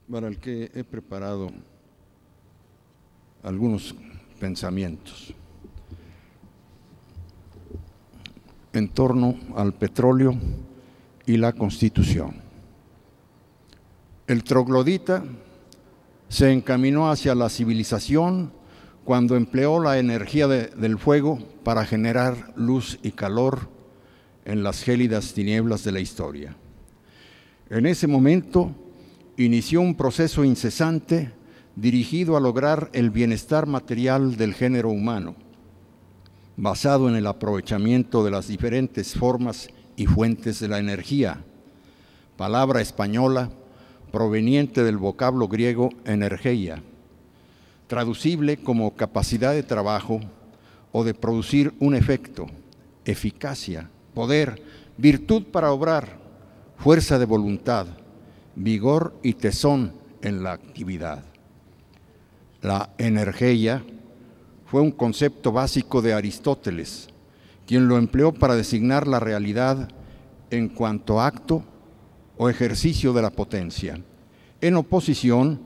para el que he preparado algunos pensamientos en torno al petróleo y la Constitución. El troglodita se encaminó hacia la civilización cuando empleó la energía del fuego para generar luz y calor en las gélidas tinieblas de la historia. En ese momento inició un proceso incesante dirigido a lograr el bienestar material del género humano, basado en el aprovechamiento de las diferentes formas y fuentes de la energía, palabra española proveniente del vocablo griego energeia, traducible como capacidad de trabajo o de producir un efecto, eficacia, poder, virtud para obrar, fuerza de voluntad, vigor y tesón en la actividad. La energeia fue un concepto básico de Aristóteles, quien lo empleó para designar la realidad en cuanto acto o ejercicio de la potencia, en oposición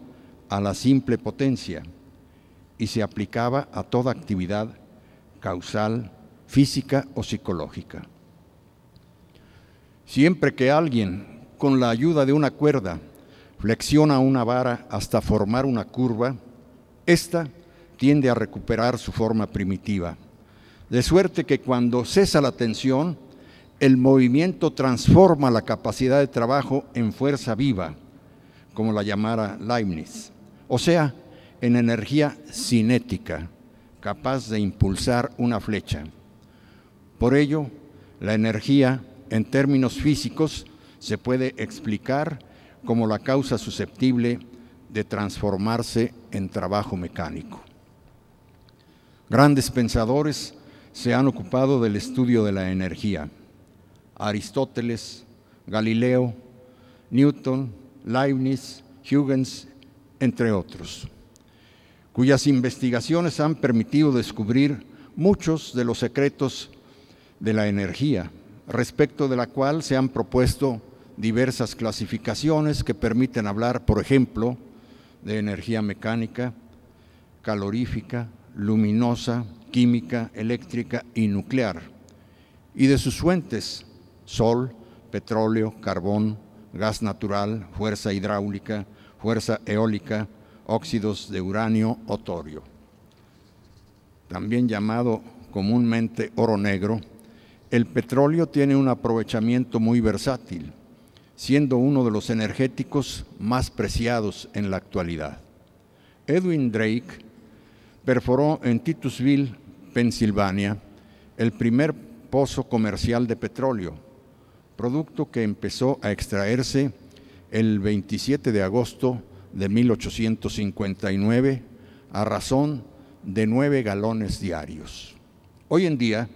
a la simple potencia, y se aplicaba a toda actividad causal, física o psicológica. Siempre que alguien, con la ayuda de una cuerda, flexiona una vara hasta formar una curva, ésta tiende a recuperar su forma primitiva, de suerte que cuando cesa la tensión, el movimiento transforma la capacidad de trabajo en fuerza viva, como la llamara Leibniz, o sea, en energía cinética, capaz de impulsar una flecha. Por ello, la energía, en términos físicos, se puede explicar como la causa susceptible de transformarse en trabajo mecánico. Grandes pensadores se han ocupado del estudio de la energía: Aristóteles, Galileo, Newton, Leibniz, Huygens, entre otros, cuyas investigaciones han permitido descubrir muchos de los secretos de la energía, respecto de la cual se han propuesto diversas clasificaciones que permiten hablar, por ejemplo, de energía mecánica, calorífica, luminosa, química, eléctrica y nuclear, y de sus fuentes: sol, petróleo, carbón, gas natural, fuerza hidráulica, fuerza eólica, óxidos de uranio o torio. También llamado comúnmente oro negro, el petróleo tiene un aprovechamiento muy versátil, siendo uno de los energéticos más preciados en la actualidad. Edwin Drake perforó en Titusville, Pensilvania, el primer pozo comercial de petróleo, producto que empezó a extraerse el 27 de agosto de 1859 a razón de 9 galones diarios. Hoy en día,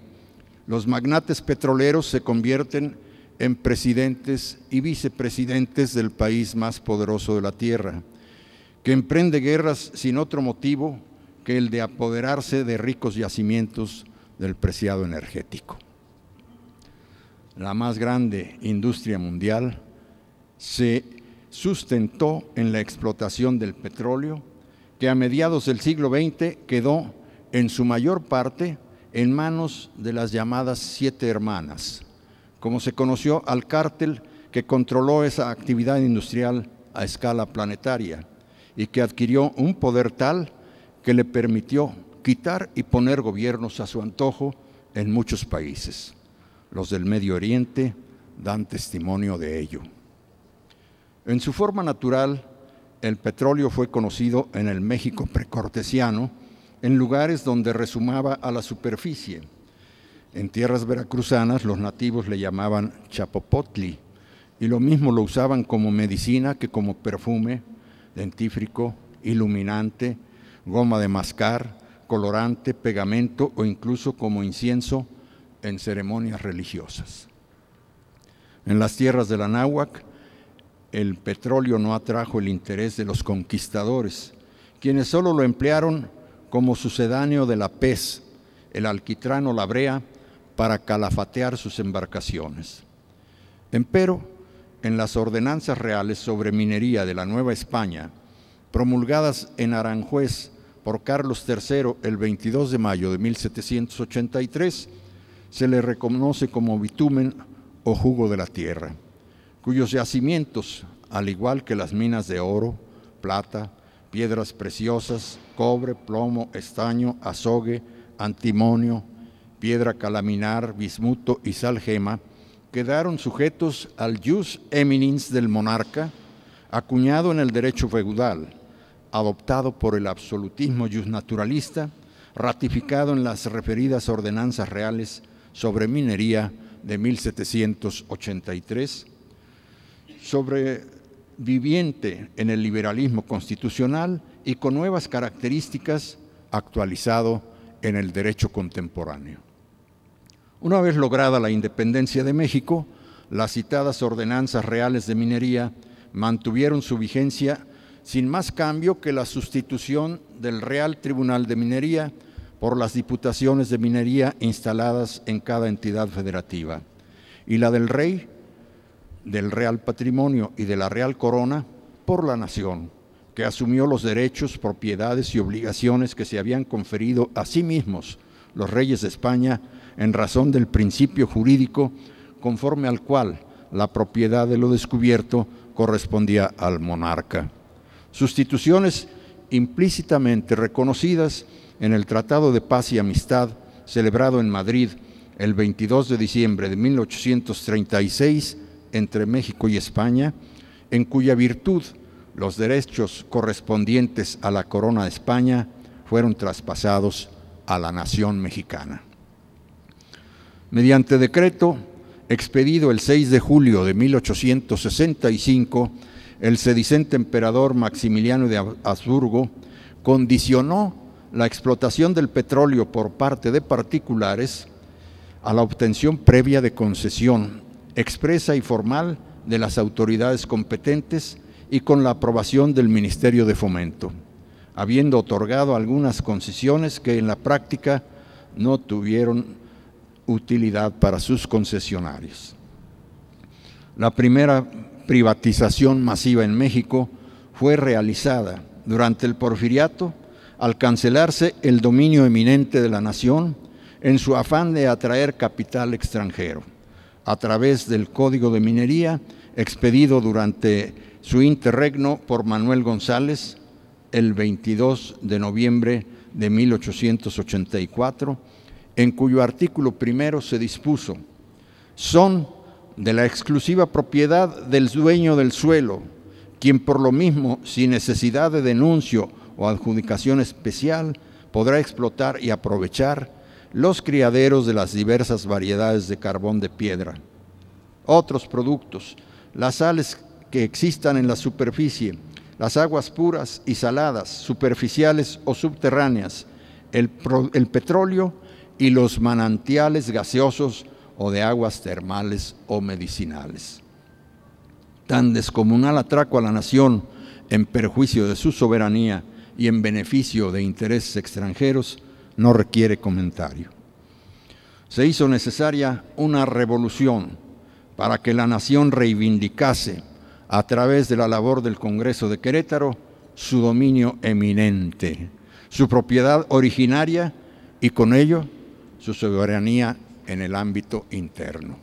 los magnates petroleros se convierten en presidentes y vicepresidentes del país más poderoso de la tierra, que emprende guerras sin otro motivo que el de apoderarse de ricos yacimientos del preciado energético. La más grande industria mundial se sustentó en la explotación del petróleo, que a mediados del siglo XX quedó en su mayor parte en manos de las llamadas Siete Hermanas, como se conoció al cártel que controló esa actividad industrial a escala planetaria y que adquirió un poder tal que le permitió quitar y poner gobiernos a su antojo en muchos países. Los del Medio Oriente dan testimonio de ello. En su forma natural, el petróleo fue conocido en el México precortesiano, en lugares donde rezumaba a la superficie. En tierras veracruzanas los nativos le llamaban chapopotli, y lo mismo lo usaban como medicina que como perfume, dentífrico, iluminante, goma de mascar, colorante, pegamento o incluso como incienso en ceremonias religiosas. En las tierras de la náhuac, el petróleo no atrajo el interés de los conquistadores, quienes solo lo emplearon como sucedáneo de la pez, el alquitrán o la brea, para calafatear sus embarcaciones. Empero, en las ordenanzas reales sobre minería de la Nueva España, promulgadas en Aranjuez por Carlos III el 22 de mayo de 1783, se le reconoce como bitumen o jugo de la tierra, cuyos yacimientos, al igual que las minas de oro, plata, piedras preciosas, cobre, plomo, estaño, azogue, antimonio, piedra calaminar, bismuto y sal gema, quedaron sujetos al jus eminens del monarca, acuñado en el derecho feudal, adoptado por el absolutismo jusnaturalista, ratificado en las referidas ordenanzas reales sobre minería de 1783, sobreviviente en el liberalismo constitucional y con nuevas características, actualizado en el derecho contemporáneo. Una vez lograda la independencia de México, las citadas ordenanzas reales de minería mantuvieron su vigencia sin más cambio que la sustitución del Real Tribunal de Minería por las diputaciones de minería instaladas en cada entidad federativa, y la del Rey, del Real Patrimonio y de la Real Corona por la Nación, que asumió los derechos, propiedades y obligaciones que se habían conferido a sí mismos los reyes de España en razón del principio jurídico conforme al cual la propiedad de lo descubierto correspondía al monarca. Sustituciones implícitamente reconocidas en el Tratado de Paz y Amistad celebrado en Madrid el 22 de diciembre de 1836 entre México y España, en cuya virtud los derechos correspondientes a la corona de España fueron traspasados a la nación mexicana. Mediante decreto expedido el 6 de julio de 1865, el sedicente emperador Maximiliano de Habsburgo condicionó la explotación del petróleo por parte de particulares a la obtención previa de concesión expresa y formal de las autoridades competentes y con la aprobación del Ministerio de Fomento, habiendo otorgado algunas concesiones que en la práctica no tuvieron utilidad para sus concesionarios. La primera privatización masiva en México fue realizada durante el Porfiriato al cancelarse el dominio eminente de la nación en su afán de atraer capital extranjero, a través del Código de Minería expedido durante su interregno por Manuel González el 22 de noviembre de 1884, en cuyo artículo primero se dispuso: son de la exclusiva propiedad del dueño del suelo, quien por lo mismo, sin necesidad de denuncio o adjudicación especial, podrá explotar y aprovechar los criaderos de las diversas variedades de carbón de piedra, otros productos, las sales que existan en la superficie, las aguas puras y saladas, superficiales o subterráneas, el petróleo y los manantiales gaseosos o de aguas termales o medicinales. Tan descomunal atraco a la nación en perjuicio de su soberanía y en beneficio de intereses extranjeros no requiere comentario. Se hizo necesaria una revolución para que la nación reivindicase, a través de la labor del Congreso de Querétaro, su dominio eminente, su propiedad originaria y con ello su soberanía en el ámbito interno.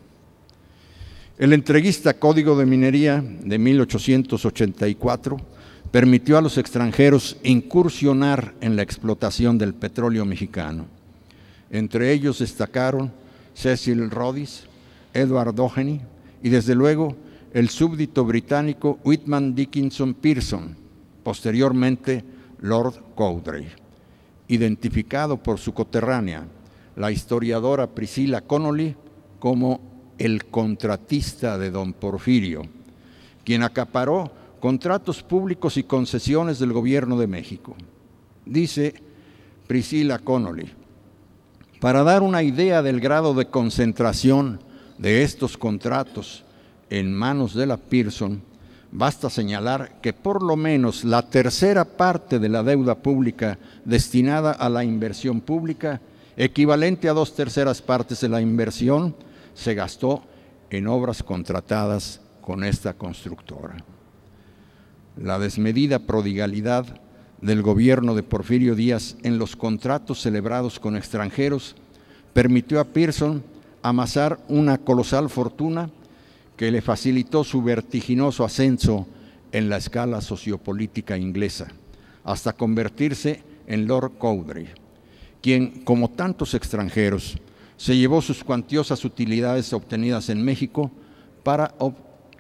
El entreguista Código de Minería de 1884 permitió a los extranjeros incursionar en la explotación del petróleo mexicano. Entre ellos destacaron Cecil Rhodes, Edward Doheny y desde luego el súbdito británico Whitman Dickinson Pearson, posteriormente Lord Cowdray, identificado por su coterránea, la historiadora Priscilla Connolly, como el contratista de don Porfirio, quien acaparó contratos públicos y concesiones del gobierno de México. Dice Priscilla Connolly: para dar una idea del grado de concentración de estos contratos en manos de la Pearson, basta señalar que por lo menos la tercera parte de la deuda pública destinada a la inversión pública, equivalente a 2/3 partes de la inversión, se gastó en obras contratadas con esta constructora. La desmedida prodigalidad del gobierno de Porfirio Díaz en los contratos celebrados con extranjeros permitió a Pearson amasar una colosal fortuna que le facilitó su vertiginoso ascenso en la escala sociopolítica inglesa, hasta convertirse en Lord Cowdray, quien, como tantos extranjeros, se llevó sus cuantiosas utilidades obtenidas en México para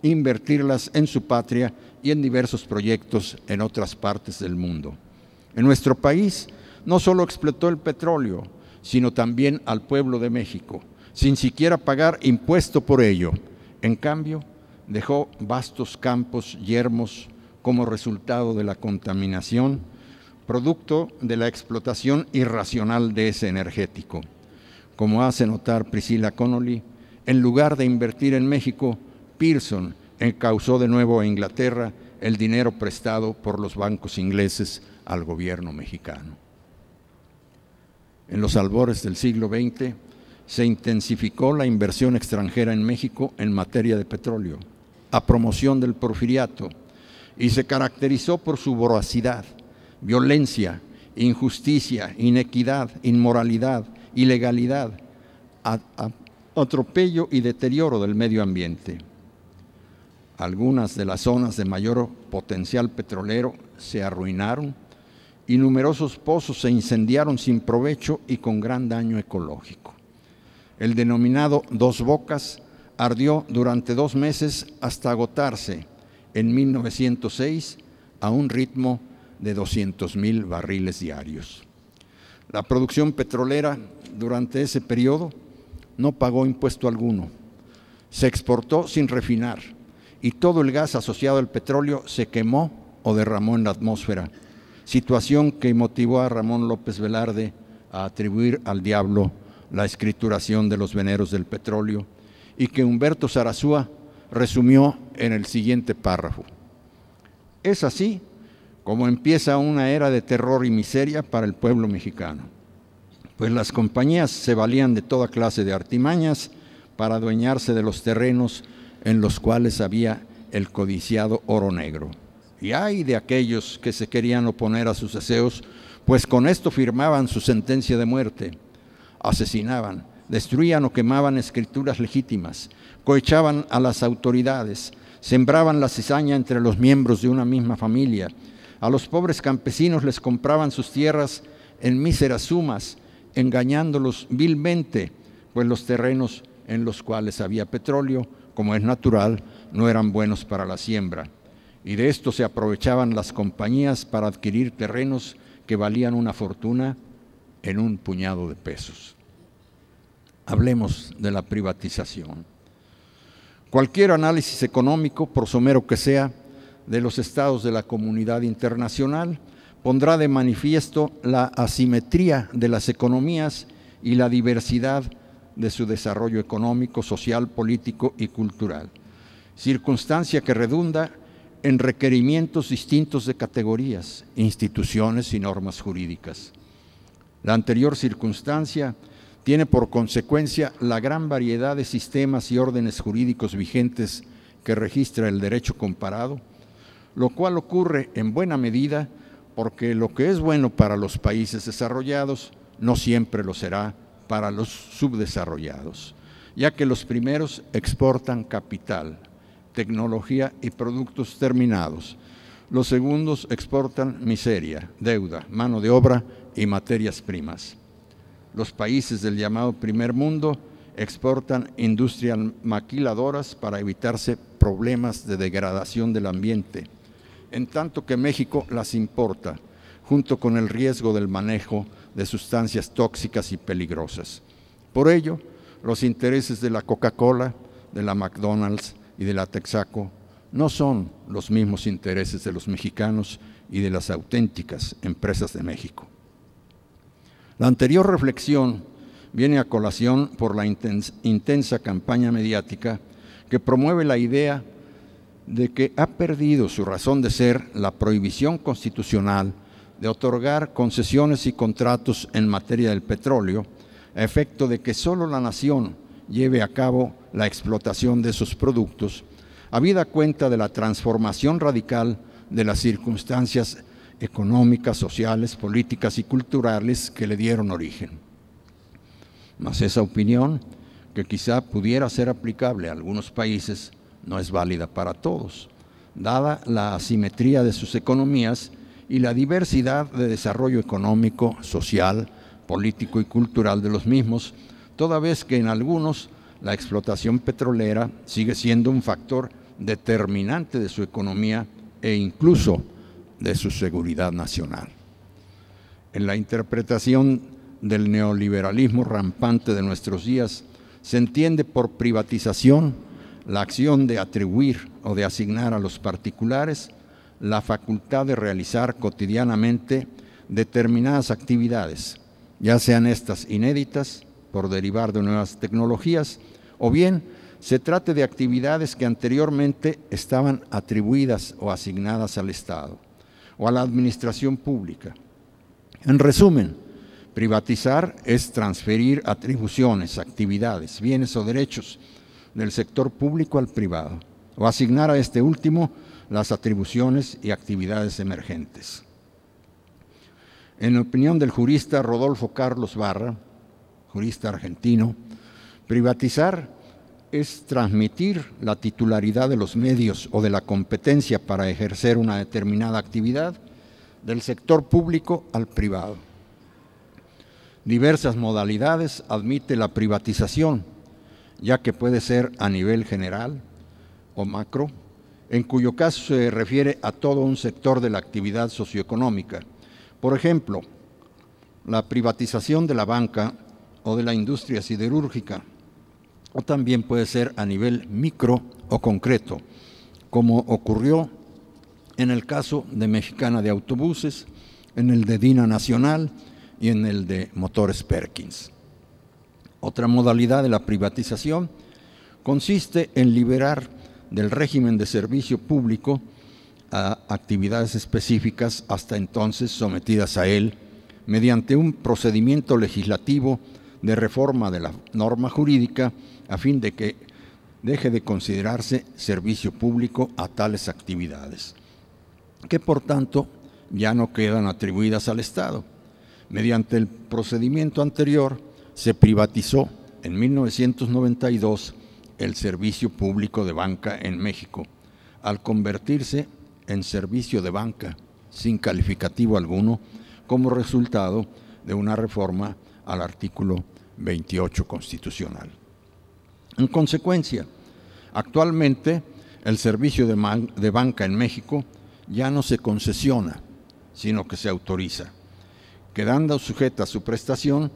invertirlas en su patria y en diversos proyectos en otras partes del mundo. En nuestro país no solo explotó el petróleo, sino también al pueblo de México, sin siquiera pagar impuesto por ello. En cambio, dejó vastos campos yermos como resultado de la contaminación, producto de la explotación irracional de ese energético. Como hace notar Priscilla Connolly, en lugar de invertir en México, Pearson encauzó de nuevo a Inglaterra el dinero prestado por los bancos ingleses al gobierno mexicano. En los albores del siglo XX se intensificó la inversión extranjera en México en materia de petróleo, a promoción del porfiriato, y se caracterizó por su voracidad, violencia, injusticia, inequidad, inmoralidad, ilegalidad, atropello y deterioro del medio ambiente. Algunas de las zonas de mayor potencial petrolero se arruinaron y numerosos pozos se incendiaron sin provecho y con gran daño ecológico. El denominado Dos Bocas ardió durante 2 meses hasta agotarse en 1906 a un ritmo de 200,000 barriles diarios. La producción petrolera durante ese periodo no pagó impuesto alguno, se exportó sin refinar y todo el gas asociado al petróleo se quemó o derramó en la atmósfera, situación que motivó a Ramón López Velarde a atribuir al diablo la escrituración de los veneros del petróleo y que Humberto Zarazúa resumió en el siguiente párrafo. Es así como empieza una era de terror y miseria para el pueblo mexicano, pues las compañías se valían de toda clase de artimañas para adueñarse de los terrenos en los cuales había el codiciado oro negro. Y ay de aquellos que se querían oponer a sus deseos, pues con esto firmaban su sentencia de muerte. Asesinaban, destruían o quemaban escrituras legítimas, cohechaban a las autoridades, sembraban la cizaña entre los miembros de una misma familia. A los pobres campesinos les compraban sus tierras en míseras sumas, engañándolos vilmente, pues los terrenos en los cuales había petróleo, como es natural, no eran buenos para la siembra. Y de esto se aprovechaban las compañías para adquirir terrenos que valían una fortuna en un puñado de pesos. Hablemos de la privatización. Cualquier análisis económico, por somero que sea, de los estados de la comunidad internacional pondrá de manifiesto la asimetría de las economías y la diversidad de su desarrollo económico, social, político y cultural, circunstancia que redunda en requerimientos distintos de categorías, instituciones y normas jurídicas. La anterior circunstancia tiene por consecuencia la gran variedad de sistemas y órdenes jurídicos vigentes que registra el derecho comparado, lo cual ocurre en buena medida porque lo que es bueno para los países desarrollados no siempre lo será para los subdesarrollados, ya que los primeros exportan capital, tecnología y productos terminados. Los segundos exportan miseria, deuda, mano de obra y materias primas. Los países del llamado primer mundo exportan industrias maquiladoras para evitarse problemas de degradación del ambiente, en tanto que México las importa, junto con el riesgo del manejo de sustancias tóxicas y peligrosas. Por ello, los intereses de la Coca-Cola, de la McDonald's y de la Texaco no son los mismos intereses de los mexicanos y de las auténticas empresas de México. La anterior reflexión viene a colación por la intensa campaña mediática que promueve la idea de que ha perdido su razón de ser la prohibición constitucional de otorgar concesiones y contratos en materia del petróleo, a efecto de que solo la nación lleve a cabo la explotación de esos productos, habida cuenta de la transformación radical de las circunstancias económicas, sociales, políticas y culturales que le dieron origen. Mas esa opinión, que quizá pudiera ser aplicable a algunos países, no es válida para todos, dada la asimetría de sus economías y la diversidad de desarrollo económico, social, político y cultural de los mismos, toda vez que en algunos la explotación petrolera sigue siendo un factor determinante de su economía e incluso de su seguridad nacional. En la interpretación del neoliberalismo rampante de nuestros días, se entiende por privatización la acción de atribuir o de asignar a los particulares la facultad de realizar cotidianamente determinadas actividades, ya sean estas inéditas por derivar de nuevas tecnologías, o bien se trate de actividades que anteriormente estaban atribuidas o asignadas al Estado o a la administración pública. En resumen, privatizar es transferir atribuciones, actividades, bienes o derechos del sector público al privado, o asignar a este último las atribuciones y actividades emergentes. En opinión del jurista Rodolfo Carlos Barra, jurista argentino, privatizar es transmitir la titularidad de los medios o de la competencia para ejercer una determinada actividad del sector público al privado. Diversas modalidades admite la privatización, ya que puede ser a nivel general o macro, en cuyo caso se refiere a todo un sector de la actividad socioeconómica. Por ejemplo, la privatización de la banca o de la industria siderúrgica, o también puede ser a nivel micro o concreto, como ocurrió en el caso de Mexicana de Autobuses, en el de Dina Nacional y en el de Motores Perkins. Otra modalidad de la privatización consiste en liberar del régimen de servicio público a actividades específicas hasta entonces sometidas a él mediante un procedimiento legislativo de reforma de la norma jurídica a fin de que deje de considerarse servicio público a tales actividades, que por tanto ya no quedan atribuidas al Estado. Mediante el procedimiento anterior se privatizó en 1992 el servicio público de banca en México, al convertirse en servicio de banca sin calificativo alguno como resultado de una reforma al artículo 28 constitucional. En consecuencia, actualmente el servicio de banca en México ya no se concesiona, sino que se autoriza, quedando sujeta su prestación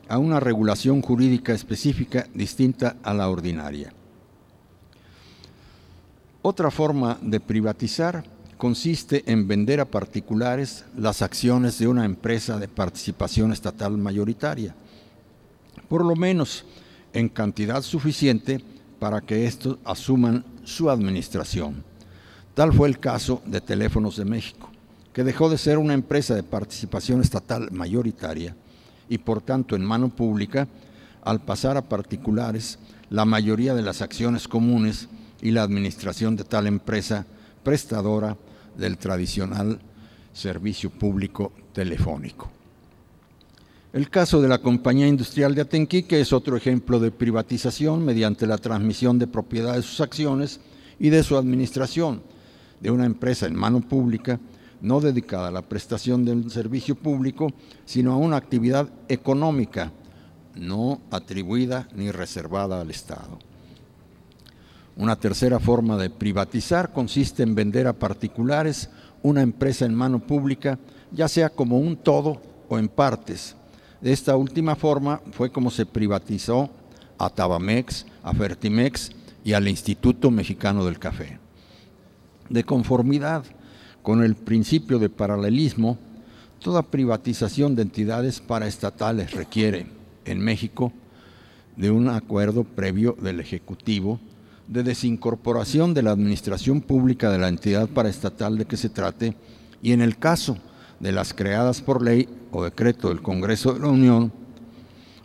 a una regulación jurídica específica distinta a la ordinaria. Otra forma de privatizar consiste en vender a particulares las acciones de una empresa de participación estatal mayoritaria, por lo menos en cantidad suficiente para que estos asuman su administración. Tal fue el caso de Teléfonos de México, que dejó de ser una empresa de participación estatal mayoritaria y por tanto en mano pública, al pasar a particulares la mayoría de las acciones comunes y la administración de tal empresa prestadora del tradicional servicio público telefónico. El caso de la Compañía Industrial de Atenquique es otro ejemplo de privatización mediante la transmisión de propiedad de sus acciones y de su administración de una empresa en mano pública no dedicada a la prestación de un servicio público, sino a una actividad económica no atribuida ni reservada al Estado. Una tercera forma de privatizar consiste en vender a particulares una empresa en mano pública, ya sea como un todo o en partes. De esta última forma fue como se privatizó a Tabamex, a Fertimex y al Instituto Mexicano del Café. De conformidad con el principio de paralelismo, toda privatización de entidades paraestatales requiere, en México, de un acuerdo previo del Ejecutivo de desincorporación de la administración pública de la entidad paraestatal de que se trate, y en el caso de las creadas por ley o decreto del Congreso de la Unión,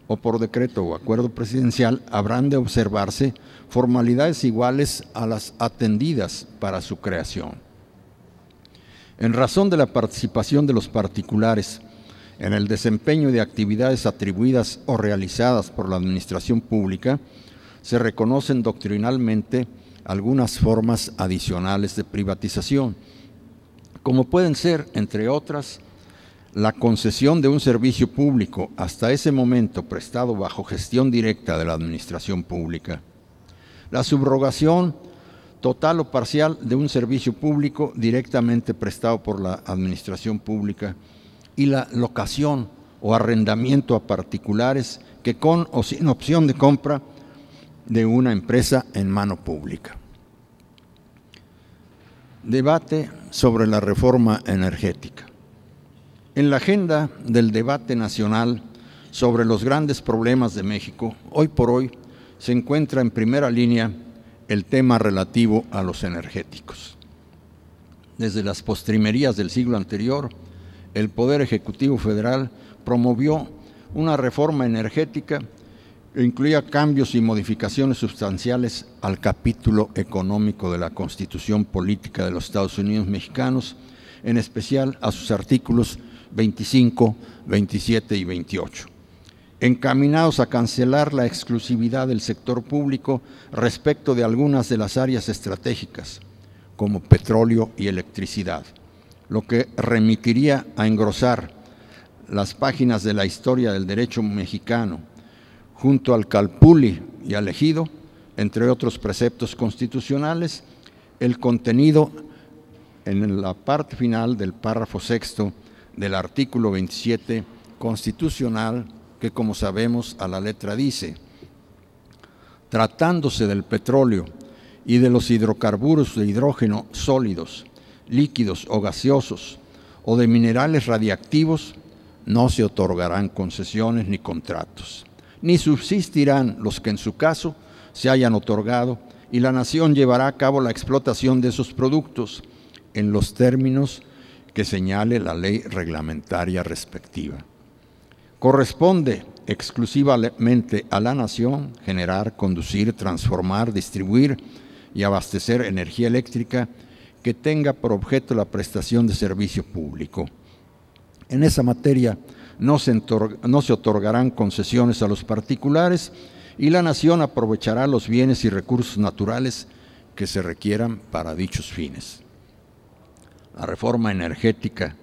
o por decreto o acuerdo presidencial, habrán de observarse formalidades iguales a las atendidas para su creación. En razón de la participación de los particulares en el desempeño de actividades atribuidas o realizadas por la administración pública, se reconocen doctrinalmente algunas formas adicionales de privatización, como pueden ser, entre otras, la concesión de un servicio público hasta ese momento prestado bajo gestión directa de la administración pública, la subrogación total o parcial de un servicio público directamente prestado por la administración pública y la locación o arrendamiento a particulares que con o sin opción de compra de una empresa en mano pública. Debate sobre la reforma energética. En la agenda del debate nacional sobre los grandes problemas de México, hoy por hoy se encuentra en primera línea el tema relativo a los energéticos. Desde las postrimerías del siglo anterior, el Poder Ejecutivo Federal promovió una reforma energética que incluía cambios y modificaciones sustanciales al capítulo económico de la Constitución Política de los Estados Unidos Mexicanos, en especial a sus artículos 25, 27 y 28, encaminados a cancelar la exclusividad del sector público respecto de algunas de las áreas estratégicas, como petróleo y electricidad, lo que remitiría a engrosar las páginas de la historia del derecho mexicano, junto al Calpulli y al Ejido, entre otros preceptos constitucionales, el contenido en la parte final del párrafo sexto del artículo 27 constitucional, que como sabemos a la letra dice: tratándose del petróleo y de los hidrocarburos de hidrógeno sólidos, líquidos o gaseosos, o de minerales radiactivos, no se otorgarán concesiones ni contratos, ni subsistirán los que en su caso se hayan otorgado, y la nación llevará a cabo la explotación de esos productos en los términos que señale la ley reglamentaria respectiva. Corresponde exclusivamente a la nación generar, conducir, transformar, distribuir y abastecer energía eléctrica que tenga por objeto la prestación de servicio público. En esa materia no se otorgarán concesiones a los particulares y la nación aprovechará los bienes y recursos naturales que se requieran para dichos fines. La reforma energética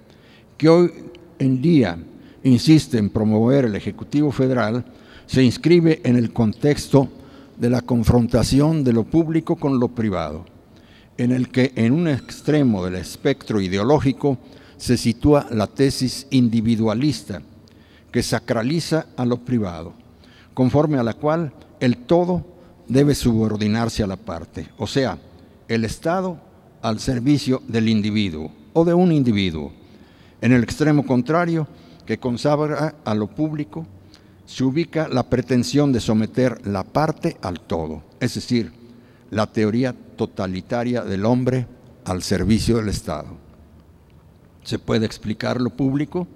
que hoy en día insiste en promover el Ejecutivo Federal se inscribe en el contexto de la confrontación de lo público con lo privado, en el que en un extremo del espectro ideológico se sitúa la tesis individualista que sacraliza a lo privado, conforme a la cual el todo debe subordinarse a la parte, o sea, el Estado al servicio del individuo o de un individuo. En el extremo contrario, que consagra a lo público, se ubica la pretensión de someter la parte al todo, es decir, la teoría totalitaria del hombre al servicio del Estado. Se puede explicar lo público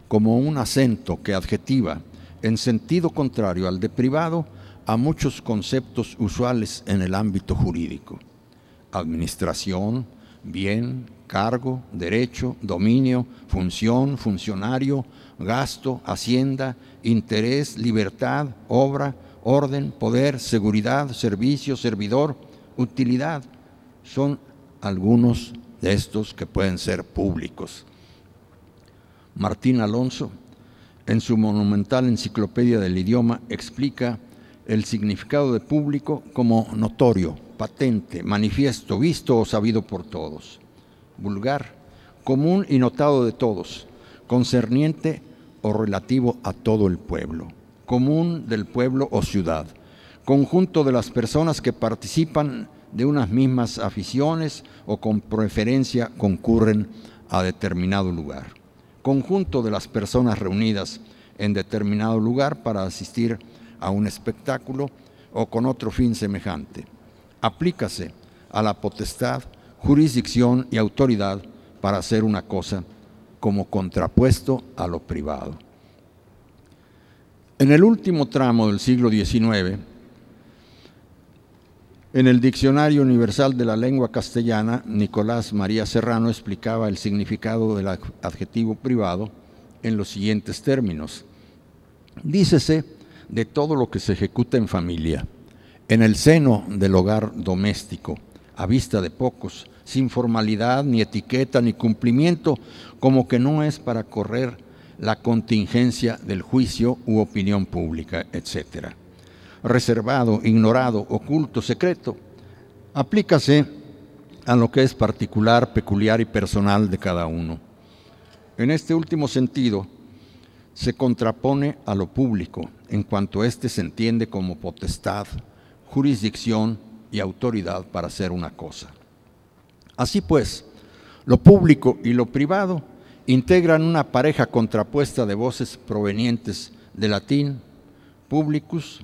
como un acento que adjetiva en sentido contrario al de privado a muchos conceptos usuales en el ámbito jurídico: administración, bien, cargo, derecho, dominio, función, funcionario, gasto, hacienda, interés, libertad, obra, orden, poder, seguridad, servicio, servidor, utilidad. Son algunos de estos que pueden ser públicos. Martín Alonso, en su monumental Enciclopedia del Idioma, explica el significado de público como notorio, patente, manifiesto, visto o sabido por todos; vulgar, común y notado de todos, concerniente o relativo a todo el pueblo; común del pueblo o ciudad; conjunto de las personas que participan de unas mismas aficiones o con preferencia concurren a determinado lugar; conjunto de las personas reunidas en determinado lugar para asistir a un espectáculo o con otro fin semejante. Aplícase a la potestad, jurisdicción y autoridad para hacer una cosa como contrapuesto a lo privado. En el último tramo del siglo XIX, En el Diccionario Universal de la Lengua Castellana, Nicolás María Serrano explicaba el significado del adjetivo privado en los siguientes términos. Dícese de todo lo que se ejecuta en familia, en el seno del hogar doméstico, a vista de pocos, sin formalidad, ni etiqueta, ni cumplimiento, como que no es para correr la contingencia del juicio u opinión pública, etc. Reservado, ignorado, oculto, secreto, aplícase a lo que es particular, peculiar y personal de cada uno. En este último sentido, se contrapone a lo público, en cuanto éste se entiende como potestad, jurisdicción y autoridad para hacer una cosa. Así pues, lo público y lo privado integran una pareja contrapuesta de voces provenientes del latín publicus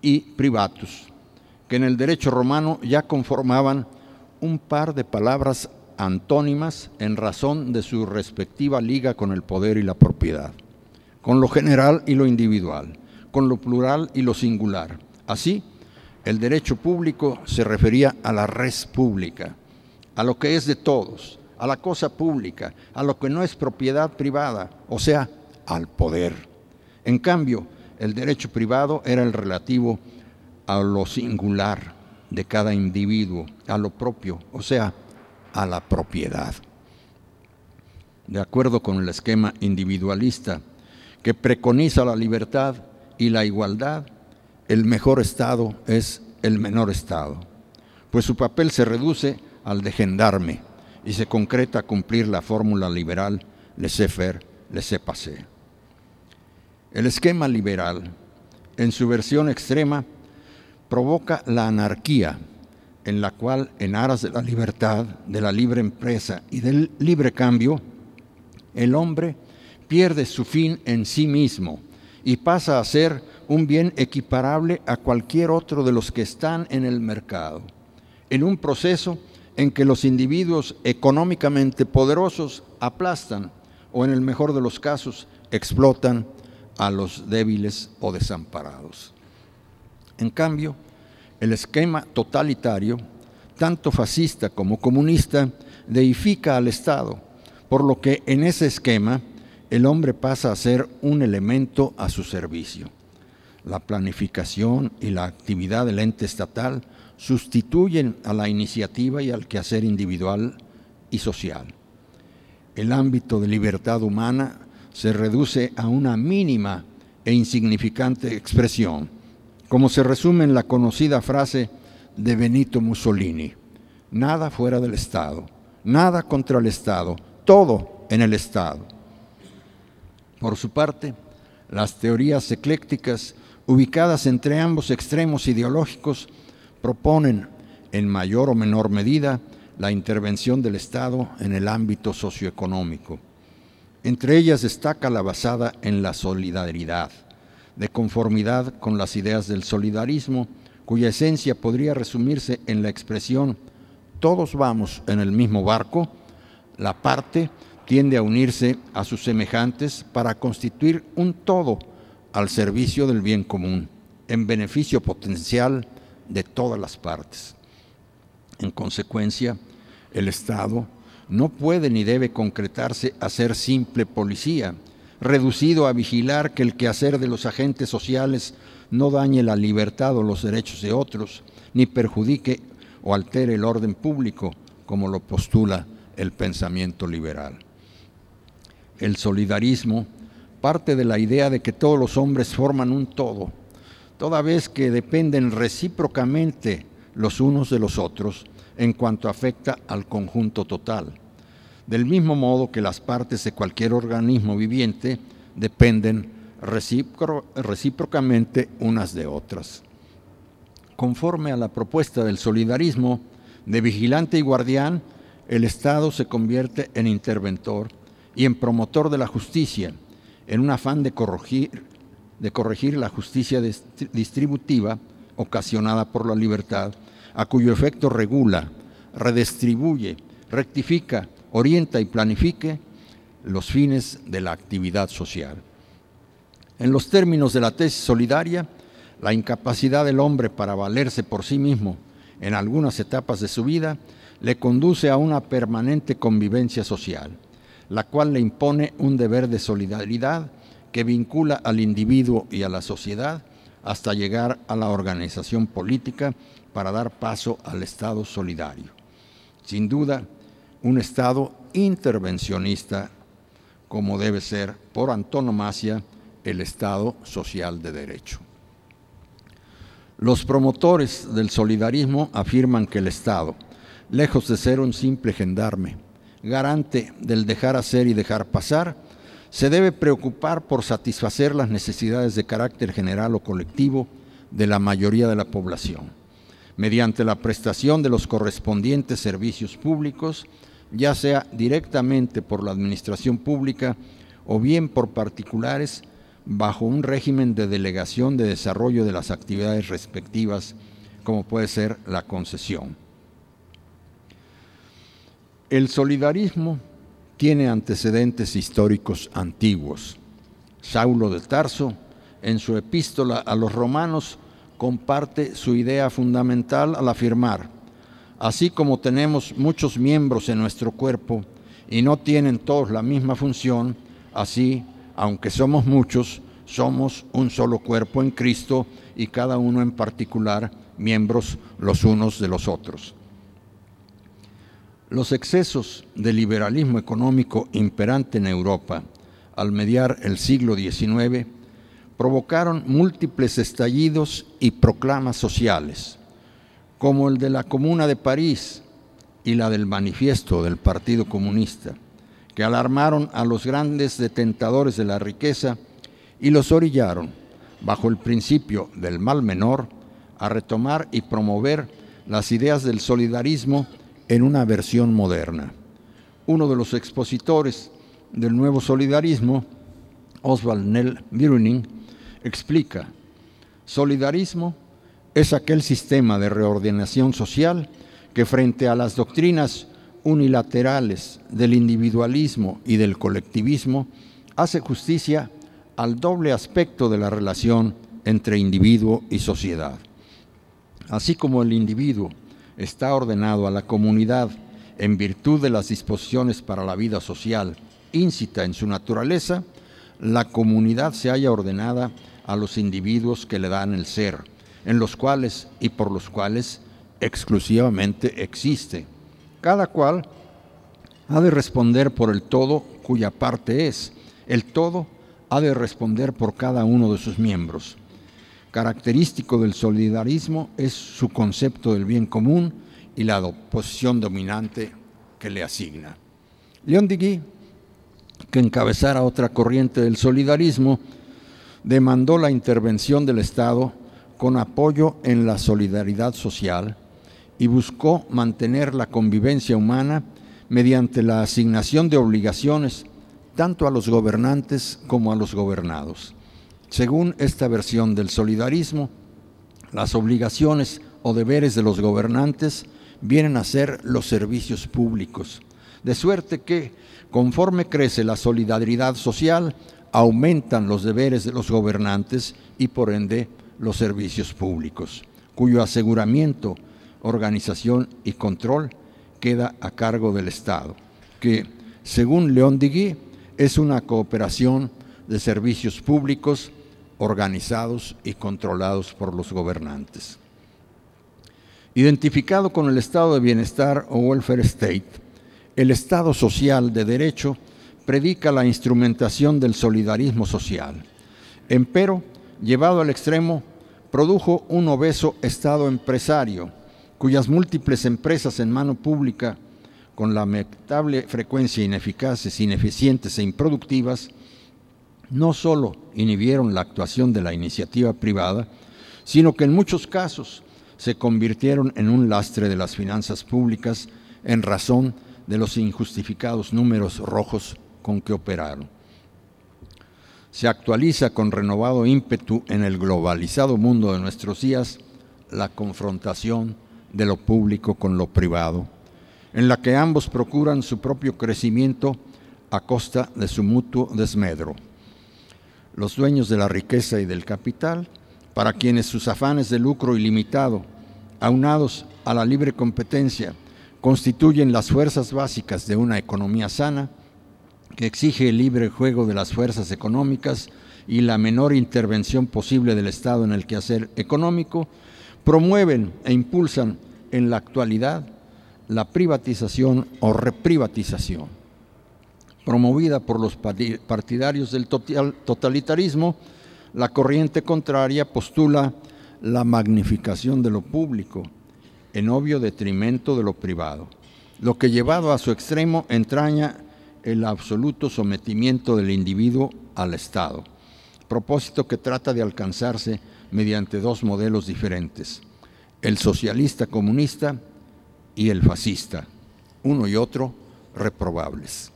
y privatus, que en el derecho romano ya conformaban un par de palabras antónimas en razón de su respectiva liga con el poder y la propiedad, con lo general y lo individual, con lo plural y lo singular. Así, el derecho público se refería a la res pública, a lo que es de todos, a la cosa pública, a lo que no es propiedad privada, o sea, al poder. En cambio, el derecho privado era el relativo a lo singular de cada individuo, a lo propio, o sea, a la propiedad. De acuerdo con el esquema individualista que preconiza la libertad y la igualdad, el mejor Estado es el menor Estado, pues su papel se reduce al de gendarme y se concreta a cumplir la fórmula liberal laissez-faire, laissez-passer. El esquema liberal, en su versión extrema, provoca la anarquía, en la cual, en aras de la libertad, de la libre empresa y del libre cambio, el hombre pierde su fin en sí mismo y pasa a ser un bien equiparable a cualquier otro de los que están en el mercado, en un proceso en que los individuos económicamente poderosos aplastan o, en el mejor de los casos, explotan a los débiles o desamparados. En cambio, el esquema totalitario, tanto fascista como comunista, deifica al Estado, por lo que en ese esquema el hombre pasa a ser un elemento a su servicio. La planificación y la actividad del ente estatal sustituyen a la iniciativa y al quehacer individual y social. El ámbito de libertad humana se reduce a una mínima e insignificante expresión, como se resume en la conocida frase de Benito Mussolini: nada fuera del Estado, nada contra el Estado, todo en el Estado. Por su parte, las teorías eclécticas, ubicadas entre ambos extremos ideológicos, proponen, en mayor o menor medida, la intervención del Estado en el ámbito socioeconómico. Entre ellas destaca la basada en la solidaridad, de conformidad con las ideas del solidarismo, cuya esencia podría resumirse en la expresión «todos vamos en el mismo barco», la parte tiende a unirse a sus semejantes para constituir un todo al servicio del bien común, en beneficio potencial de todas las partes. En consecuencia, el Estado no puede ni debe concretarse a ser simple policía, reducido a vigilar que el quehacer de los agentes sociales no dañe la libertad o los derechos de otros, ni perjudique o altere el orden público, como lo postula el pensamiento liberal. El solidarismo parte de la idea de que todos los hombres forman un todo, toda vez que dependen recíprocamente los unos de los otros en cuanto afecta al conjunto total, del mismo modo que las partes de cualquier organismo viviente dependen recíprocamente unas de otras. Conforme a la propuesta del solidarismo, de vigilante y guardián, el Estado se convierte en interventor y en promotor de la justicia, en un afán de corregir la justicia distributiva ocasionada por la libertad, a cuyo efecto regula, redistribuye, rectifica, orienta y planifique los fines de la actividad social. En los términos de la tesis solidaria, la incapacidad del hombre para valerse por sí mismo en algunas etapas de su vida, le conduce a una permanente convivencia social, la cual le impone un deber de solidaridad que vincula al individuo y a la sociedad hasta llegar a la organización política para dar paso al Estado solidario. Sin duda, un Estado intervencionista, como debe ser por antonomasia el Estado social de derecho. Los promotores del solidarismo afirman que el Estado, lejos de ser un simple gendarme, garante del dejar hacer y dejar pasar, se debe preocupar por satisfacer las necesidades de carácter general o colectivo de la mayoría de la población, mediante la prestación de los correspondientes servicios públicos, ya sea directamente por la administración pública o bien por particulares, bajo un régimen de delegación de desarrollo de las actividades respectivas, como puede ser la concesión. El solidarismo tiene antecedentes históricos antiguos. Saulo de Tarso, en su epístola a los romanos, comparte su idea fundamental al afirmar: así como tenemos muchos miembros en nuestro cuerpo y no tienen todos la misma función, así, aunque somos muchos, somos un solo cuerpo en Cristo y cada uno en particular miembros los unos de los otros. Los excesos del liberalismo económico imperante en Europa al mediar el siglo XIX provocaron múltiples estallidos y proclamas sociales, como el de la Comuna de París y la del Manifiesto del Partido Comunista, que alarmaron a los grandes detentadores de la riqueza y los orillaron, bajo el principio del mal menor, a retomar y promover las ideas del solidarismo en una versión moderna. Uno de los expositores del nuevo solidarismo, Oswald Nell Viruning, explica: solidarismo es aquel sistema de reordenación social que, frente a las doctrinas unilaterales del individualismo y del colectivismo, hace justicia al doble aspecto de la relación entre individuo y sociedad. Así como el individuo está ordenado a la comunidad en virtud de las disposiciones para la vida social íncita en su naturaleza, la comunidad se halla ordenada a los individuos que le dan el ser, en los cuales y por los cuales exclusivamente existe. Cada cual ha de responder por el todo cuya parte es. El todo ha de responder por cada uno de sus miembros. Característico del solidarismo es su concepto del bien común y la posición dominante que le asigna. León Digui, que encabezara otra corriente del solidarismo, demandó la intervención del Estado con apoyo en la solidaridad social y buscó mantener la convivencia humana mediante la asignación de obligaciones tanto a los gobernantes como a los gobernados. Según esta versión del solidarismo, las obligaciones o deberes de los gobernantes vienen a ser los servicios públicos, de suerte que, conforme crece la solidaridad social, aumentan los deberes de los gobernantes y, por ende, los servicios públicos, cuyo aseguramiento, organización y control queda a cargo del Estado, que, según León Digui, es una cooperación de servicios públicos organizados y controlados por los gobernantes. Identificado con el estado de bienestar o welfare state, el Estado social de derecho predica la instrumentación del solidarismo social. Empero, llevado al extremo, produjo un obeso Estado empresario, cuyas múltiples empresas en mano pública, con lamentable frecuencia ineficaces, ineficientes e improductivas, no solo inhibieron la actuación de la iniciativa privada, sino que en muchos casos se convirtieron en un lastre de las finanzas públicas en razón de los injustificados números rojos con que operaron. Se actualiza con renovado ímpetu en el globalizado mundo de nuestros días la confrontación de lo público con lo privado, en la que ambos procuran su propio crecimiento a costa de su mutuo desmedro. Los dueños de la riqueza y del capital, para quienes sus afanes de lucro ilimitado, aunados a la libre competencia constituyen las fuerzas básicas de una economía sana que exige el libre juego de las fuerzas económicas y la menor intervención posible del Estado en el quehacer económico, promueven e impulsan en la actualidad la privatización o reprivatización. Promovida por los partidarios del totalitarismo, la corriente contraria postula la magnificación de lo público en obvio detrimento de lo privado, lo que llevado a su extremo entraña el absoluto sometimiento del individuo al Estado, propósito que trata de alcanzarse mediante dos modelos diferentes, el socialista comunista y el fascista, uno y otro reprobables.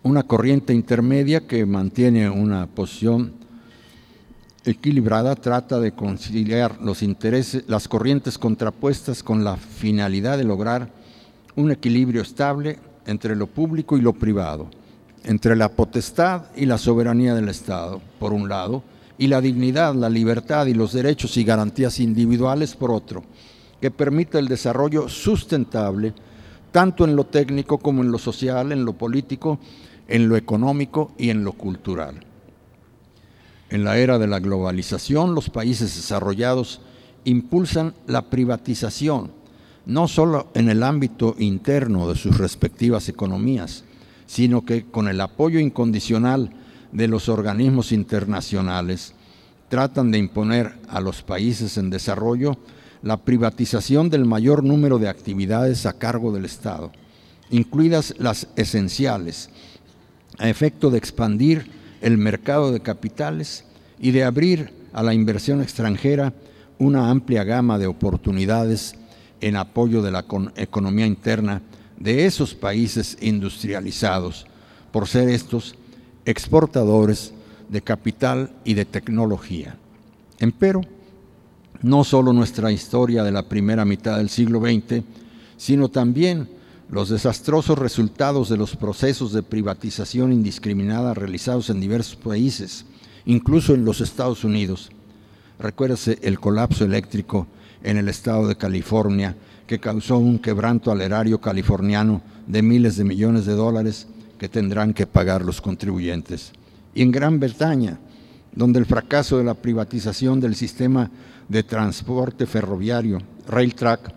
Una corriente intermedia que mantiene una posición equilibrada trata de conciliar los intereses, las corrientes contrapuestas con la finalidad de lograr un equilibrio estable entre lo público y lo privado, entre la potestad y la soberanía del Estado, por un lado, y la dignidad, la libertad y los derechos y garantías individuales, por otro, que permita el desarrollo sustentable, tanto en lo técnico como en lo social, en lo político, en lo económico y en lo cultural. En la era de la globalización, los países desarrollados impulsan la privatización, no solo en el ámbito interno de sus respectivas economías, sino que con el apoyo incondicional de los organismos internacionales, tratan de imponer a los países en desarrollo la privatización del mayor número de actividades a cargo del Estado, incluidas las esenciales, a efecto de expandir el mercado de capitales y de abrir a la inversión extranjera una amplia gama de oportunidades en apoyo de la economía interna de esos países industrializados, por ser estos exportadores de capital y de tecnología. Empero, no solo nuestra historia de la primera mitad del siglo XX, sino también los desastrosos resultados de los procesos de privatización indiscriminada realizados en diversos países, incluso en los Estados Unidos. Recuérdese el colapso eléctrico en el estado de California, que causó un quebranto al erario californiano de miles de millones de dólares que tendrán que pagar los contribuyentes. Y en Gran Bretaña, donde el fracaso de la privatización del sistema de transporte ferroviario, Railtrack,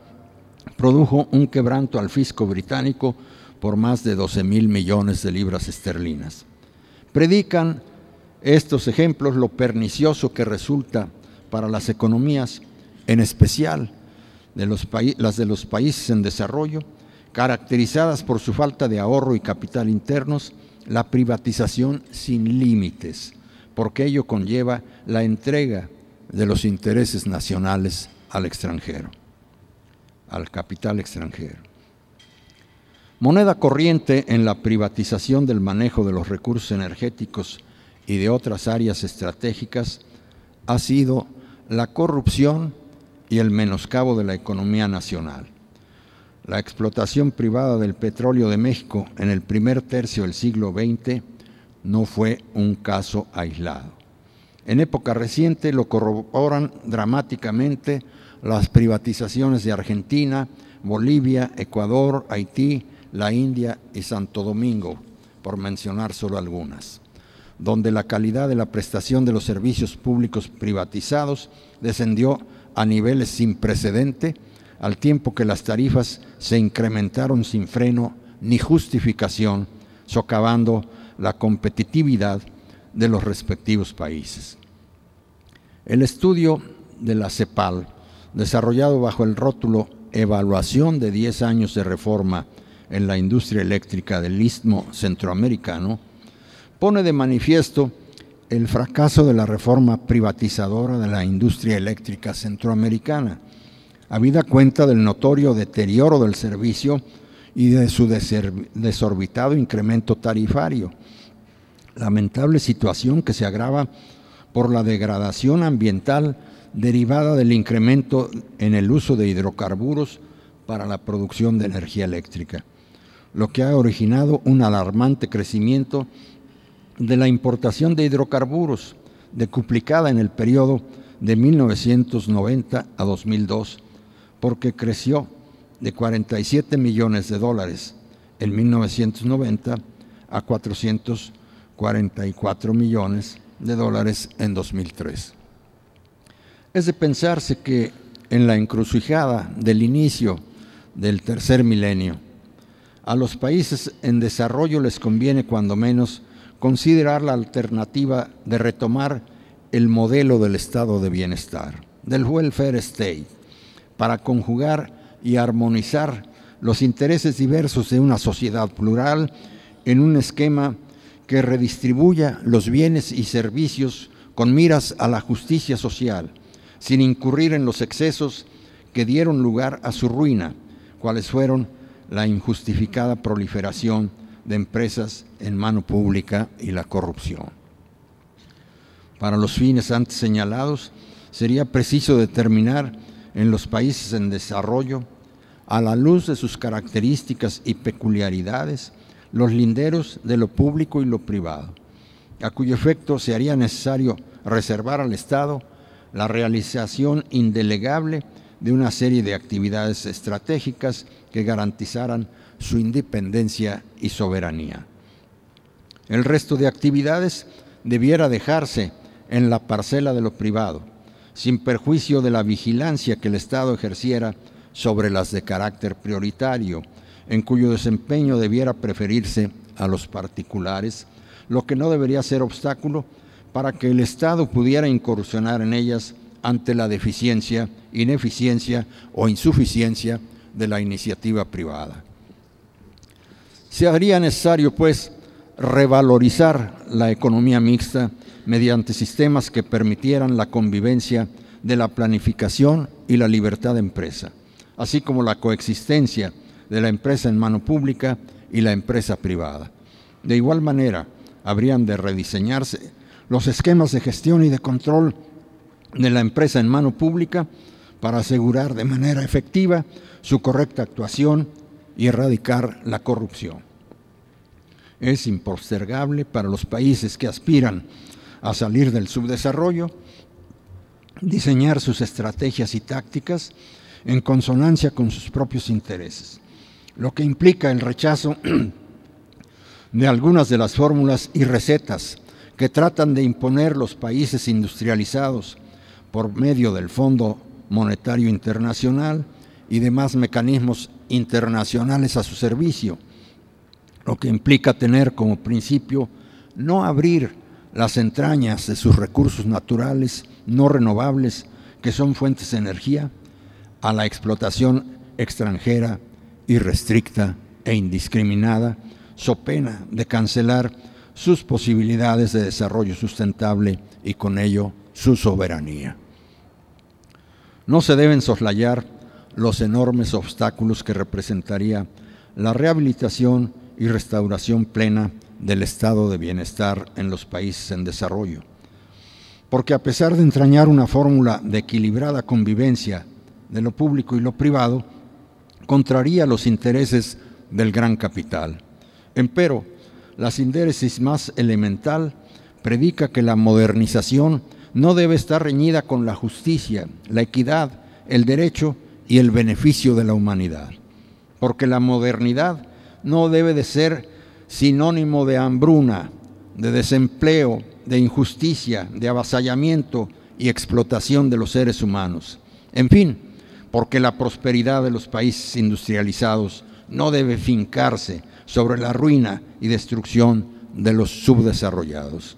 produjo un quebranto al fisco británico por más de 12,000 millones de libras esterlinas. Predican estos ejemplos lo pernicioso que resulta para las economías, en especial las de los países en desarrollo, caracterizadas por su falta de ahorro y capital internos, la privatización sin límites, porque ello conlleva la entrega de los intereses nacionales al extranjero, al capital extranjero. Moneda corriente en la privatización del manejo de los recursos energéticos y de otras áreas estratégicas ha sido la corrupción y el menoscabo de la economía nacional. La explotación privada del petróleo de México en el primer tercio del siglo XX no fue un caso aislado. En época reciente lo corroboran dramáticamente las privatizaciones de Argentina, Bolivia, Ecuador, Haití, la India y Santo Domingo, por mencionar solo algunas, donde la calidad de la prestación de los servicios públicos privatizados descendió a niveles sin precedente, al tiempo que las tarifas se incrementaron sin freno ni justificación, socavando la competitividad de los respectivos países. El estudio de la CEPAL, desarrollado bajo el rótulo Evaluación de 10 años de reforma en la industria eléctrica del Istmo Centroamericano, pone de manifiesto el fracaso de la reforma privatizadora de la industria eléctrica centroamericana, habida cuenta del notorio deterioro del servicio y de su desorbitado incremento tarifario. Lamentable situación que se agrava por la degradación ambiental derivada del incremento en el uso de hidrocarburos para la producción de energía eléctrica, lo que ha originado un alarmante crecimiento de la importación de hidrocarburos, decuplicada en el periodo de 1990 a 2002, porque creció de 47 millones de dólares en 1990 a 444 millones de dólares en 2003. Es de pensarse que en la encrucijada del inicio del tercer milenio, a los países en desarrollo les conviene cuando menos considerar la alternativa de retomar el modelo del estado de bienestar, del welfare state, para conjugar y armonizar los intereses diversos de una sociedad plural en un esquema que redistribuya los bienes y servicios con miras a la justicia social, sin incurrir en los excesos que dieron lugar a su ruina, cuales fueron la injustificada proliferación de empresas en mano pública y la corrupción. Para los fines antes señalados, sería preciso determinar en los países en desarrollo, a la luz de sus características y peculiaridades, los linderos de lo público y lo privado, a cuyo efecto se haría necesario reservar al Estado la realización indelegable de una serie de actividades estratégicas que garantizaran su independencia y soberanía. El resto de actividades debiera dejarse en la parcela de lo privado, sin perjuicio de la vigilancia que el Estado ejerciera sobre las de carácter prioritario, en cuyo desempeño debiera preferirse a los particulares, lo que no debería ser obstáculo para que el Estado pudiera incursionar en ellas ante la deficiencia, ineficiencia o insuficiencia de la iniciativa privada. Se haría necesario, pues, revalorizar la economía mixta mediante sistemas que permitieran la convivencia de la planificación y la libertad de empresa, así como la coexistencia de la empresa en mano pública y la empresa privada. De igual manera, habrían de rediseñarse los esquemas de gestión y de control de la empresa en mano pública para asegurar de manera efectiva su correcta actuación y erradicar la corrupción. Es impostergable para los países que aspiran a salir del subdesarrollo diseñar sus estrategias y tácticas en consonancia con sus propios intereses, lo que implica el rechazo de algunas de las fórmulas y recetas que tratan de imponer los países industrializados por medio del Fondo Monetario Internacional y demás mecanismos internacionales a su servicio, lo que implica tener como principio no abrir las entrañas de sus recursos naturales no renovables, que son fuentes de energía, a la explotación extranjera irrestricta e indiscriminada, so pena de cancelar sus posibilidades de desarrollo sustentable y con ello su soberanía. No se deben soslayar los enormes obstáculos que representaría la rehabilitación y restauración plena del estado de bienestar en los países en desarrollo, porque a pesar de entrañar una fórmula de equilibrada convivencia de lo público y lo privado, contraría los intereses del gran capital. Empero, la síntesis más elemental predica que la modernización no debe estar reñida con la justicia, la equidad, el derecho y el beneficio de la humanidad, porque la modernidad no debe de ser sinónimo de hambruna, de desempleo, de injusticia, de avasallamiento y explotación de los seres humanos. En fin, porque la prosperidad de los países industrializados no debe fincarse sobre la ruina y destrucción de los subdesarrollados.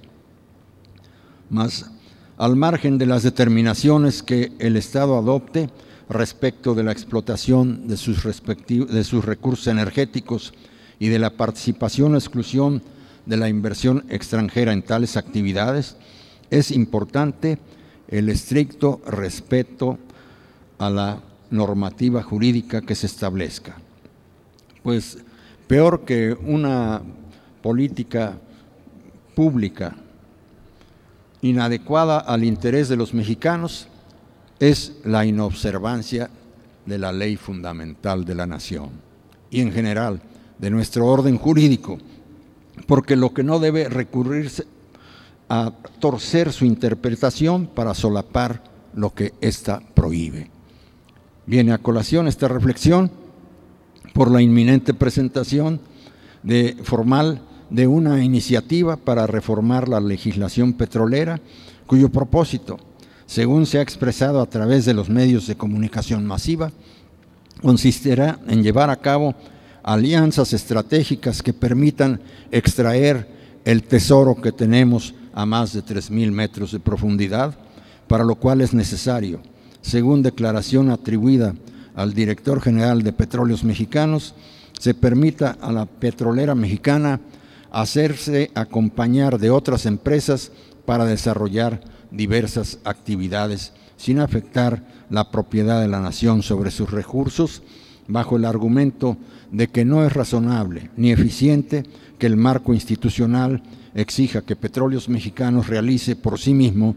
Mas, al margen de las determinaciones que el Estado adopte respecto de la explotación de sus recursos energéticos y de la participación o exclusión de la inversión extranjera en tales actividades, es importante el estricto respeto a la normativa jurídica que se establezca. Pues peor que una política pública inadecuada al interés de los mexicanos es la inobservancia de la ley fundamental de la nación y en general de nuestro orden jurídico, porque lo que no debe recurrirse a torcer su interpretación para solapar lo que ésta prohíbe. Viene a colación esta reflexión por la inminente presentación formal de una iniciativa para reformar la legislación petrolera, cuyo propósito, según se ha expresado a través de los medios de comunicación masiva, consistirá en llevar a cabo alianzas estratégicas que permitan extraer el tesoro que tenemos a más de 3,000 metros de profundidad, para lo cual es necesario, según declaración atribuida al director general de Petróleos Mexicanos, se permita a la petrolera mexicana hacerse acompañar de otras empresas para desarrollar diversas actividades sin afectar la propiedad de la nación sobre sus recursos, bajo el argumento de que no es razonable ni eficiente que el marco institucional exija que Petróleos Mexicanos realice por sí mismo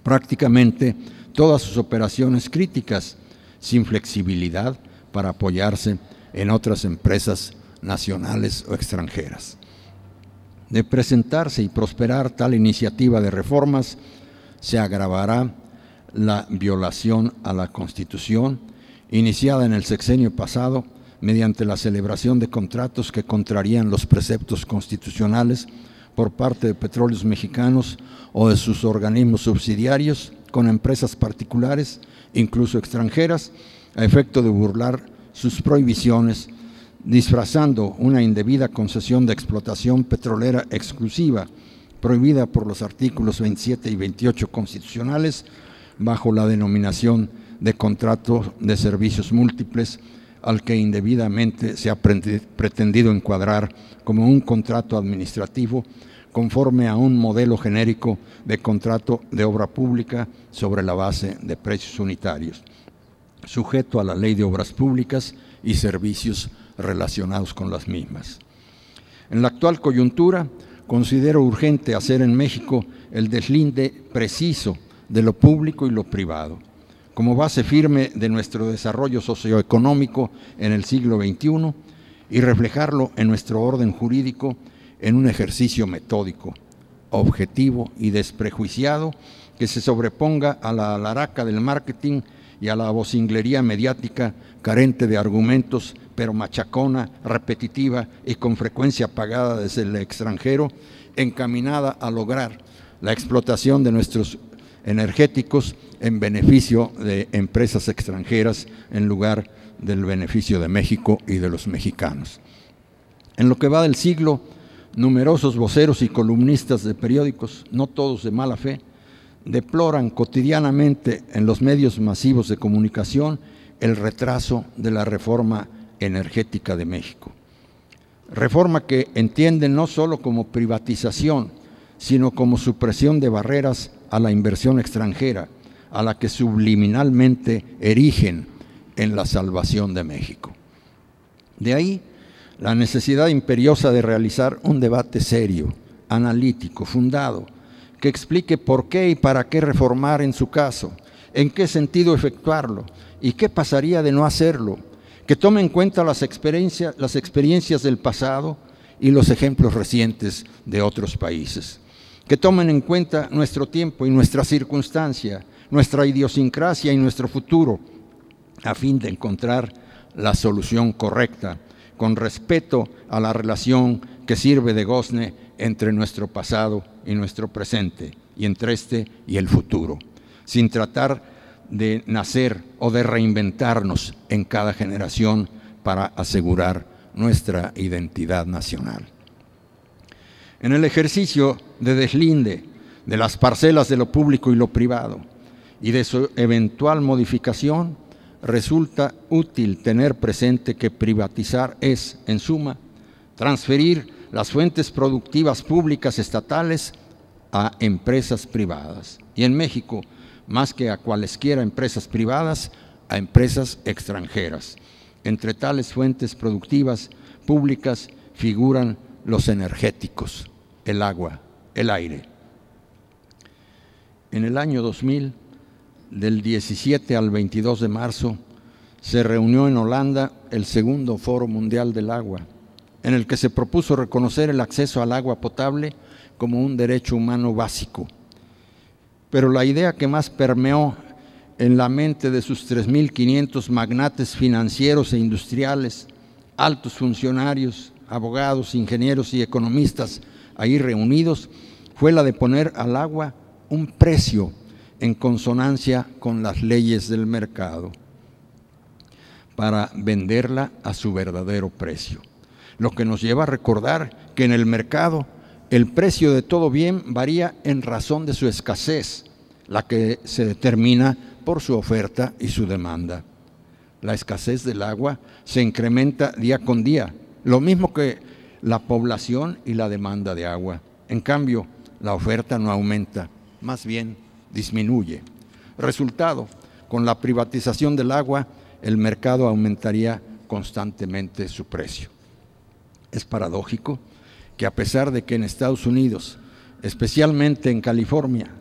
prácticamente todas sus operaciones críticas, sin flexibilidad para apoyarse en otras empresas nacionales o extranjeras. De presentarse y prosperar tal iniciativa de reformas, se agravará la violación a la Constitución iniciada en el sexenio pasado mediante la celebración de contratos que contrarían los preceptos constitucionales por parte de Petróleos Mexicanos o de sus organismos subsidiarios con empresas particulares, incluso extranjeras, a efecto de burlar sus prohibiciones, disfrazando una indebida concesión de explotación petrolera exclusiva, prohibida por los artículos 27 y 28 constitucionales, bajo la denominación de contrato de servicios múltiples, al que indebidamente se ha pretendido encuadrar como un contrato administrativo conforme a un modelo genérico de contrato de obra pública sobre la base de precios unitarios, sujeto a la Ley de Obras Públicas y servicios relacionados con las mismas. En la actual coyuntura, considero urgente hacer en México el deslinde preciso de lo público y lo privado, como base firme de nuestro desarrollo socioeconómico en el siglo XXI y reflejarlo en nuestro orden jurídico en un ejercicio metódico, objetivo y desprejuiciado que se sobreponga a la alaraca del marketing y a la vocinglería mediática carente de argumentos, pero machacona, repetitiva y con frecuencia pagada desde el extranjero, encaminada a lograr la explotación de nuestros energéticos en beneficio de empresas extranjeras en lugar del beneficio de México y de los mexicanos. En lo que va del siglo, numerosos voceros y columnistas de periódicos, no todos de mala fe, deploran cotidianamente en los medios masivos de comunicación el retraso de la reforma energética de México. Reforma que entienden no solo como privatización, sino como supresión de barreras a la inversión extranjera, a la que subliminalmente erigen en la salvación de México. De ahí la necesidad imperiosa de realizar un debate serio, analítico, fundado, que explique por qué y para qué reformar en su caso, en qué sentido efectuarlo y qué pasaría de no hacerlo, que tome en cuenta las experiencias del pasado y los ejemplos recientes de otros países, que tomen en cuenta nuestro tiempo y nuestra circunstancia, nuestra idiosincrasia y nuestro futuro, a fin de encontrar la solución correcta, con respeto a la relación que sirve de gozne entre nuestro pasado y nuestro presente, y entre este y el futuro, sin tratar de nacer o de reinventarnos en cada generación para asegurar nuestra identidad nacional. En el ejercicio de deslinde de las parcelas de lo público y lo privado y de su eventual modificación, resulta útil tener presente que privatizar es, en suma, transferir las fuentes productivas públicas estatales a empresas privadas. Y en México, más que a cualesquiera empresas privadas, a empresas extranjeras. Entre tales fuentes productivas públicas figuran los energéticos, el agua, el aire. En el año 2000, del 17 al 22 de marzo, se reunió en Holanda el segundo Foro Mundial del Agua, en el que se propuso reconocer el acceso al agua potable como un derecho humano básico. Pero la idea que más permeó en la mente de sus 3.500 magnates financieros e industriales, altos funcionarios, abogados, ingenieros y economistas ahí reunidos, fue la de poner al agua un precio en consonancia con las leyes del mercado para venderla a su verdadero precio. Lo que nos lleva a recordar que en el mercado el precio de todo bien varía en razón de su escasez, la que se determina por su oferta y su demanda. La escasez del agua se incrementa día con día, lo mismo que la población y la demanda de agua. En cambio, la oferta no aumenta, más bien disminuye. Resultado, con la privatización del agua, el mercado aumentaría constantemente su precio. Es paradójico que a pesar de que en Estados Unidos, especialmente en California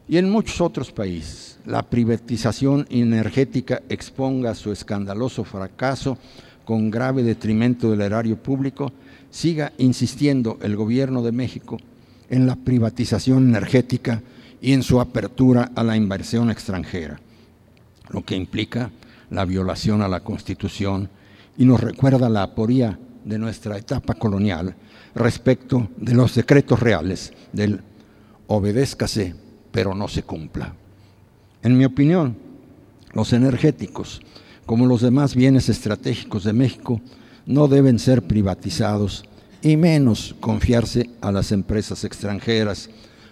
y en muchos otros países, la privatización energética exponga su escandaloso fracaso con grave detrimento del erario público, siga insistiendo el gobierno de México en la privatización energética y en su apertura a la inversión extranjera, lo que implica la violación a la Constitución y nos recuerda la aporía de nuestra etapa colonial respecto de los decretos reales del obedézcase, pero no se cumpla. En mi opinión, los energéticos, como los demás bienes estratégicos de México, no deben ser privatizados y menos confiarse a las empresas extranjeras,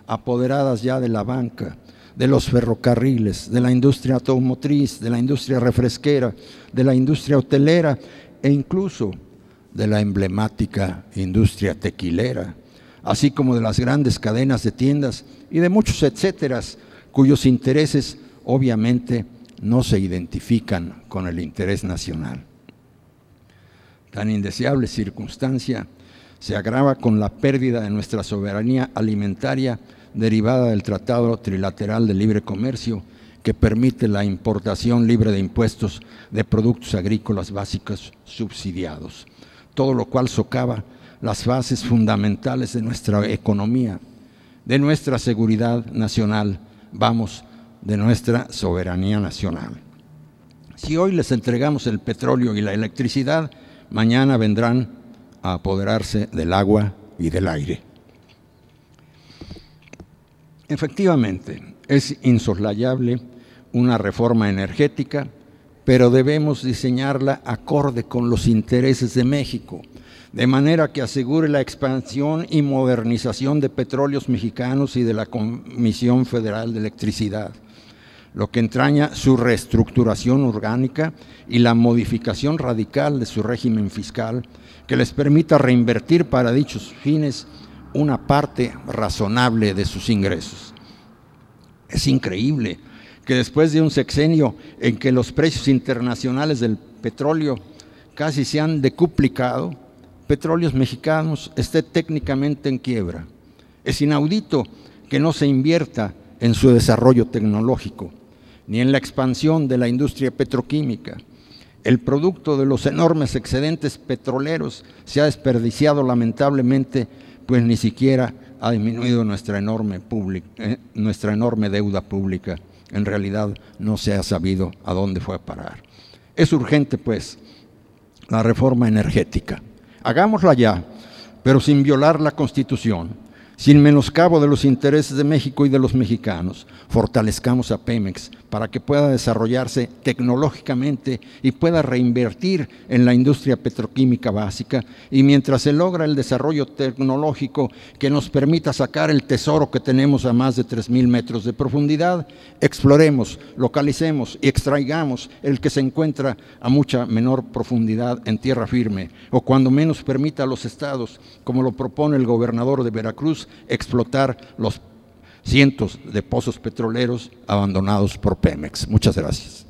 apoderadas ya de la banca, de los ferrocarriles, de la industria automotriz, de la industria refresquera, de la industria hotelera e incluso de la emblemática industria tequilera, así como de las grandes cadenas de tiendas y de muchos etcéteras, cuyos intereses obviamente no se identifican con el interés nacional. Tan indeseable circunstancia se agrava con la pérdida de nuestra soberanía alimentaria derivada del Tratado Trilateral de Libre Comercio, que permite la importación libre de impuestos de productos agrícolas básicos subsidiados, todo lo cual socava las bases fundamentales de nuestra economía, de nuestra seguridad nacional, vamos, de nuestra soberanía nacional. Si hoy les entregamos el petróleo y la electricidad, mañana vendrán a apoderarse del agua y del aire. Efectivamente, es insoslayable una reforma energética, pero debemos diseñarla acorde con los intereses de México, de manera que asegure la expansión y modernización de Petróleos Mexicanos y de la Comisión Federal de Electricidad, lo que entraña su reestructuración orgánica y la modificación radical de su régimen fiscal, que les permita reinvertir para dichos fines una parte razonable de sus ingresos. Es increíble que después de un sexenio en que los precios internacionales del petróleo casi se han decuplicado, Petróleos Mexicanos esté técnicamente en quiebra. Es inaudito que no se invierta en su desarrollo tecnológico, ni en la expansión de la industria petroquímica. El producto de los enormes excedentes petroleros se ha desperdiciado lamentablemente, pues ni siquiera ha disminuido nuestra enorme deuda pública. En realidad no se ha sabido a dónde fue a parar. Es urgente, pues, la reforma energética. Hagámosla ya, pero sin violar la Constitución, sin menoscabo de los intereses de México y de los mexicanos. Fortalezcamos a Pemex para que pueda desarrollarse tecnológicamente y pueda reinvertir en la industria petroquímica básica, y mientras se logra el desarrollo tecnológico que nos permita sacar el tesoro que tenemos a más de 3,000 metros de profundidad, exploremos, localicemos y extraigamos el que se encuentra a mucha menor profundidad en tierra firme, o cuando menos permita a los estados, como lo propone el gobernador de Veracruz, explotar los cientos de pozos petroleros abandonados por Pemex. Muchas gracias.